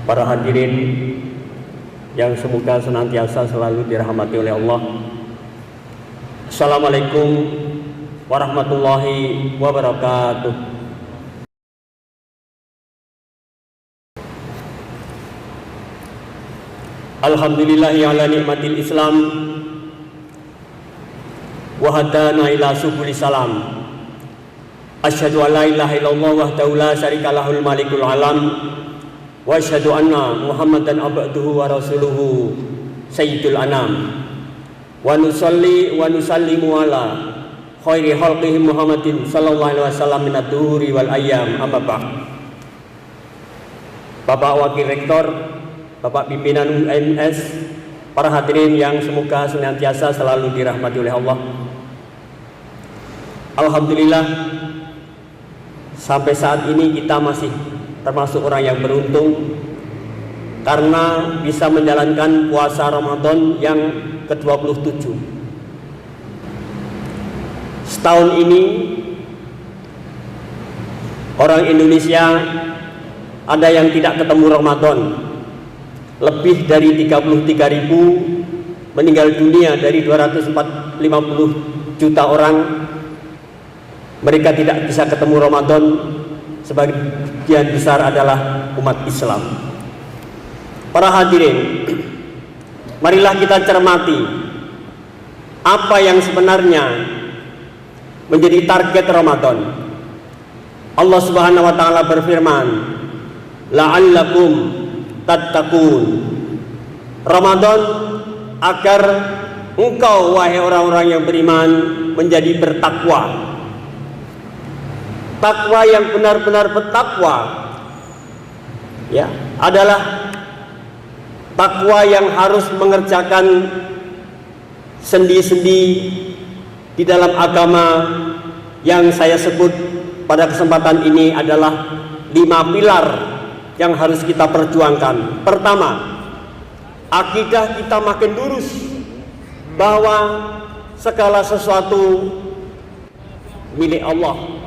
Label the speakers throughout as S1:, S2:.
S1: para hadirin yang semoga senantiasa selalu dirahmati oleh Allah. Assalamualaikum warahmatullahi wabarakatuh. Alhamdulillahi ala nikmatil Islam wa hadana ila subuli salam. Asyhadu an la ilaha illallah wahdahu la syarika lahul malikul alam wa asyhadu anna Muhammadan abduhu wa rasuluhu sayyidul anam wa nusalli wa nusallimu ala khairi khalqihi Muhammadin sallallahu alaihi wasallam minad duhuri wal ayyam amma ba'd. Bapak Wakil Rektor, Bapak Pimpinan UMS, para hadirin yang semoga senantiasa selalu dirahmati oleh Allah. Alhamdulillah, sampai saat ini kita masih termasuk orang yang beruntung karena bisa menjalankan puasa Ramadan yang ke-27. Setahun ini orang Indonesia ada yang tidak ketemu Ramadan. Lebih dari 33.000 meninggal dunia dari 250 juta orang. Mereka tidak bisa ketemu Ramadan. Sebagian besar adalah umat Islam. Para hadirin, marilah kita cermati apa yang sebenarnya menjadi target Ramadan. Allah Subhanahu wa taala berfirman, la'allakum tattaqun. Ramadan agar engkau wahai orang-orang yang beriman menjadi bertakwa. Takwa yang benar-benar bertakwa ya adalah takwa yang harus mengerjakan sendi-sendi di dalam agama yang saya sebut pada kesempatan ini adalah 5 pilar yang harus kita perjuangkan. Pertama, akidah kita makin lurus bahwa segala sesuatu milik Allah,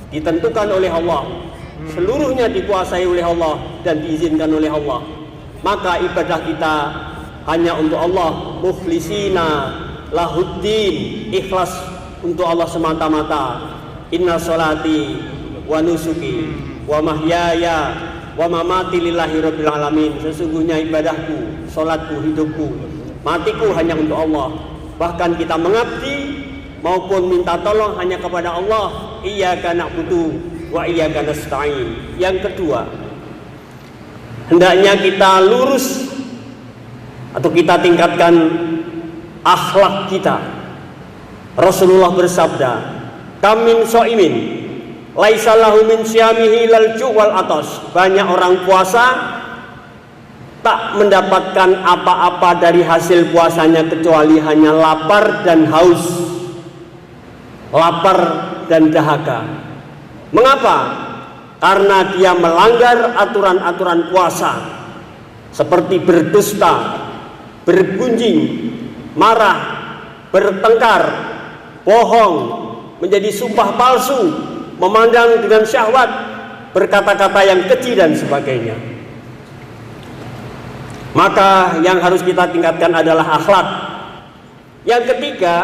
S1: ditentukan oleh Allah, seluruhnya dikuasai oleh Allah dan diizinkan oleh Allah. Maka ibadah kita hanya untuk Allah, mukhlisina lahuddin, ikhlas untuk Allah semata-mata. Inna sholati wa nusuki wa mahyaya wa mamati lillahi rabbil alamin. Sesungguhnya ibadahku, sholatku, hidupku, matiku hanya untuk Allah. Bahkan kita mengabdi maupun minta tolong hanya kepada Allah. Iyyaka na'budu wa iyyaka nasta'in. Yang kedua, hendaknya kita lurus atau kita tingkatkan akhlak kita. Rasulullah bersabda, kam min shaimin laisa lahu min syamihi lal ju' wal atas. Banyak orang puasa tak mendapatkan apa-apa dari hasil puasanya kecuali hanya lapar dan haus, lapar dan dahaga. Mengapa? Karena dia melanggar aturan-aturan puasa, seperti berdusta, bergunjing, marah, bertengkar, bohong, menjadi sumpah palsu, memandang dengan syahwat, berkata-kata yang keji dan sebagainya. Maka yang harus kita tingkatkan adalah akhlak. Yang ketiga,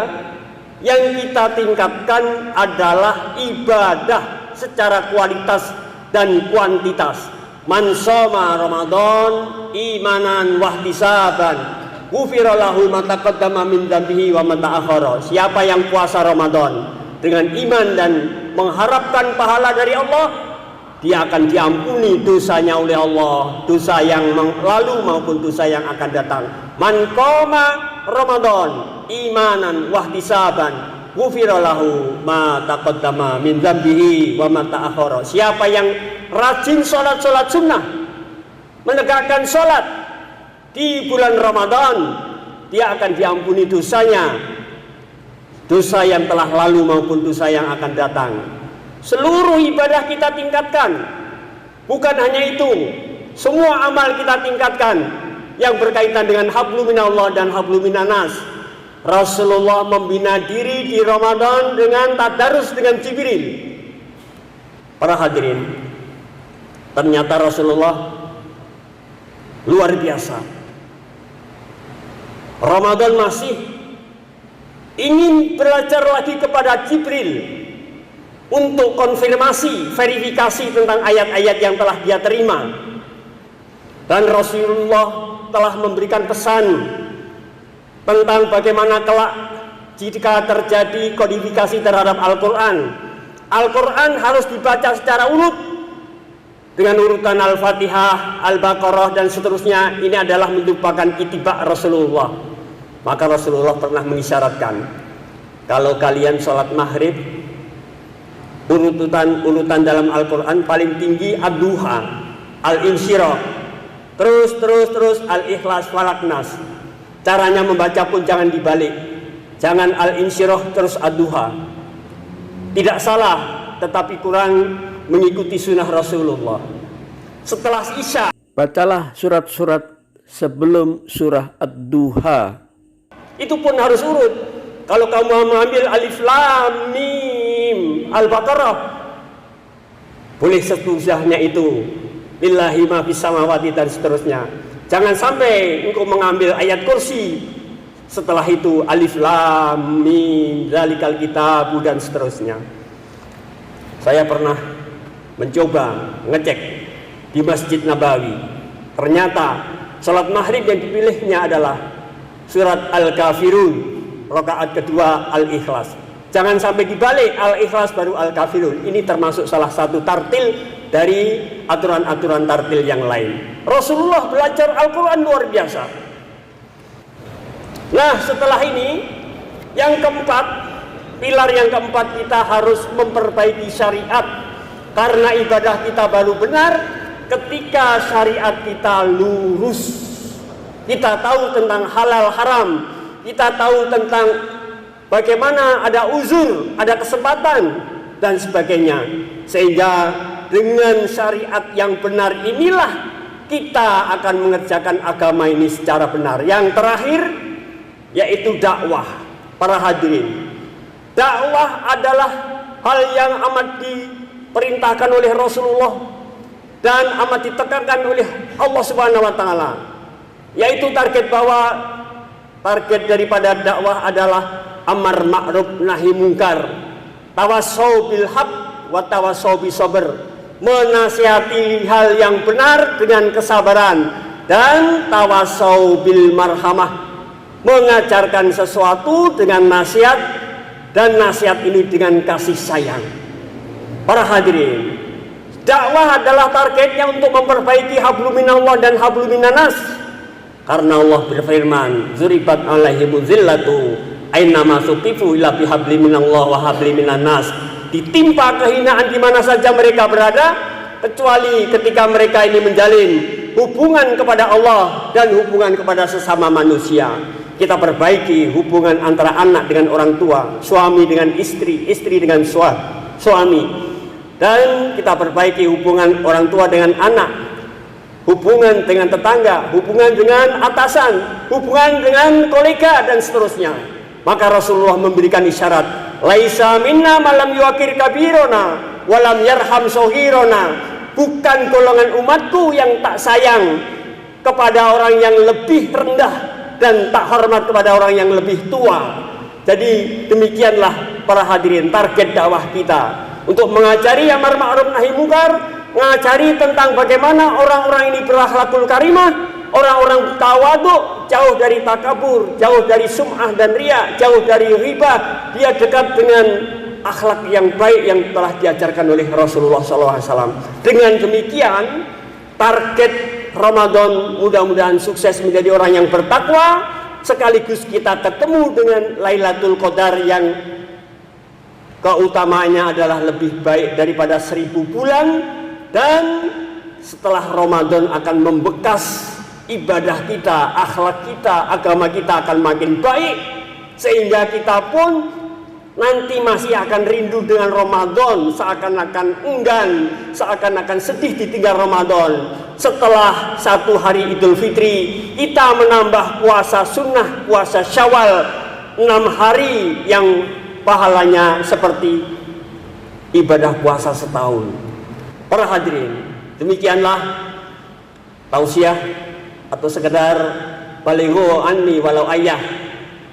S1: yang kita tingkatkan adalah ibadah secara kualitas dan kuantitas. Man shoma Ramadan imanan wahtisaban ghufira lahu ma taqaddama min dzambihi wa ma ta'akhkhara. Siapa yang puasa Ramadan dengan iman dan mengharapkan pahala dari Allah, dia akan diampuni dosanya oleh Allah, dosa yang lalu maupun dosa yang akan datang. Man qoma Ramadan imanan wahtisaban ghufira lahu ma taqaddama min dzambihi wa ma ta'akhkhara. Siapa yang rajin salat-salat sunnah, menegakkan salat di bulan Ramadan, dia akan diampuni dosanya, dosa yang telah lalu maupun dosa yang akan datang. Seluruh ibadah kita tingkatkan. Bukan hanya itu, semua amal kita tingkatkan yang berkaitan dengan hablum minallah dan hablum minanas. Rasulullah membina diri di Ramadan dengan tadarus dengan Jibril. Para hadirin, ternyata Rasulullah Luar biasa. Ramadan masih ingin belajar lagi kepada Jibril untuk konfirmasi, verifikasi tentang ayat-ayat yang telah dia terima. Dan Rasulullah telah memberikan pesan tentang bagaimana kelak jika terjadi kodifikasi terhadap Al-Quran. Al-Quran harus dibaca secara urut dengan urutan Al-Fatihah, Al-Baqarah dan seterusnya. Ini adalah merupakan ittiba' Rasulullah. Maka Rasulullah pernah mengisyaratkan, kalau kalian sholat maghrib, urutan dalam Al-Quran paling tinggi Ad-Duha, Al-Insyirah, terus Al-Ikhlas, Falaq, Nas. Caranya membaca pun jangan dibalik, jangan Al-Insyirah terus Ad-Duha. Tidak salah, tetapi kurang mengikuti sunnah Rasulullah. Setelah Isya, bacalah surat-surat sebelum surah Ad-Duha. Itu pun harus urut. Kalau kamu mengambil Alif Lam Mim Al-Baqarah, boleh seterusnya itu lillahi ma fis samawati dan seterusnya. Jangan sampai engkau mengambil ayat kursi, setelah itu Alif Lam Mim Dzalikal Kitabu dan seterusnya. Saya pernah mencoba ngecek di Masjid Nabawi. Ternyata salat maghrib yang dipilihnya adalah surat Al-Kafirun, rakaat kedua Al-Ikhlas. Jangan sampai dibalik, Al-Ikhlas baru Al-Kafirun. Ini termasuk salah satu tartil dari aturan-aturan tartil yang lain. Rasulullah belajar Al-Quran luar biasa. Nah, setelah ini yang keempat, pilar yang keempat, kita harus memperbaiki syariat. Karena ibadah kita baru benar ketika syariat kita lurus. Kita tahu tentang halal haram, kita tahu tentang bagaimana ada uzur, ada kesempatan dan sebagainya. Sehingga dengan syariat yang benar inilah kita akan mengerjakan agama ini secara benar. Yang terakhir yaitu dakwah. Para hadirin, dakwah adalah hal yang amat diperintahkan oleh Rasulullah dan amat ditekankan oleh Allah Subhanahu wa taala. Yaitu target daripada dakwah adalah amar ma'ruf nahi mungkar, tawassau bil haq wa tawassau bis sabr, menasihati hal yang benar dengan kesabaran, dan tawassau bil marhamah, mengajarkan sesuatu dengan nasihat dan nasihat ini dengan kasih sayang. Para hadirin, dakwah adalah targetnya untuk memperbaiki hablum minallah dan hablum minannas. Karena Allah berfirman, "Zuribat alaihimuz zillatu ainama suqifu ila bihablim minallah wa hablim minannas." Ditimpa kehinaan di mana saja mereka berada, kecuali ketika mereka ini menjalin hubungan kepada Allah dan hubungan kepada sesama manusia. Kita perbaiki hubungan antara anak dengan orang tua, suami dengan istri, istri dengan suami, dan kita perbaiki hubungan orang tua dengan anak, hubungan dengan tetangga, hubungan dengan atasan, hubungan dengan kolega dan seterusnya. Maka Rasulullah memberikan isyarat, laisa minna malam yuakir kabirona walam yarham sohirona. Bukan golongan umatku yang tak sayang kepada orang yang lebih rendah dan tak hormat kepada orang yang lebih tua. Jadi demikianlah para hadirin target dakwah kita, untuk mengajari amar ma'ruf nahi mungkar, mengajari tentang bagaimana orang-orang ini berakhlakul karimah, orang-orang tawadhu, jauh dari takabur, jauh dari sum'ah dan riya, jauh dari riba. Dia dekat dengan akhlak yang baik yang telah diajarkan oleh Rasulullah SAW. Dengan demikian, target Ramadan mudah-mudahan sukses menjadi orang yang bertakwa, sekaligus kita ketemu dengan Lailatul Qadar yang keutamaannya adalah lebih baik daripada 1000 bulan. Dan setelah Ramadan akan membekas ibadah kita, akhlak kita, agama kita akan makin baik, sehingga kita pun nanti masih akan rindu dengan Ramadan, seakan-akan enggan, seakan-akan sedih ditinggal Ramadan. Setelah 1 hari Idul Fitri, kita menambah puasa sunnah, puasa Syawal 6 hari yang pahalanya seperti ibadah puasa setahun. Para hadirin, demikianlah tausiah atau sekedar balighu anni walau ayah.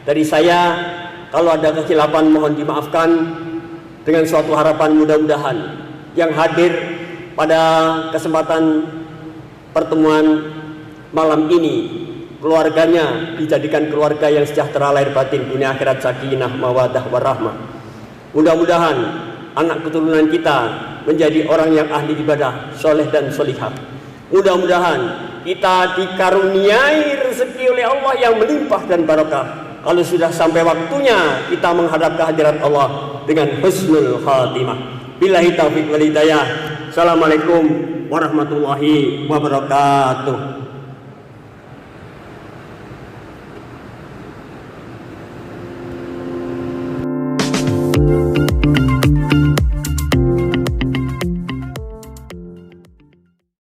S1: Dari saya, kalau ada kesilapan mohon dimaafkan, dengan suatu harapan mudah-mudahan yang hadir pada kesempatan pertemuan malam ini, keluarganya dijadikan keluarga yang sejahtera lahir batin, dunia akhirat, sakinah mawaddah warahmah. Mudah-mudahan anak keturunan kita menjadi orang yang ahli ibadah, soleh dan solihah. Mudah-mudahan kita dikaruniai rezeki oleh Allah yang melimpah dan barokah. Kalau sudah sampai waktunya kita menghadap kehadirat Allah dengan husnul khatimah. Billahi taufiq wal hidayah. Assalamualaikum warahmatullahi wabarakatuh.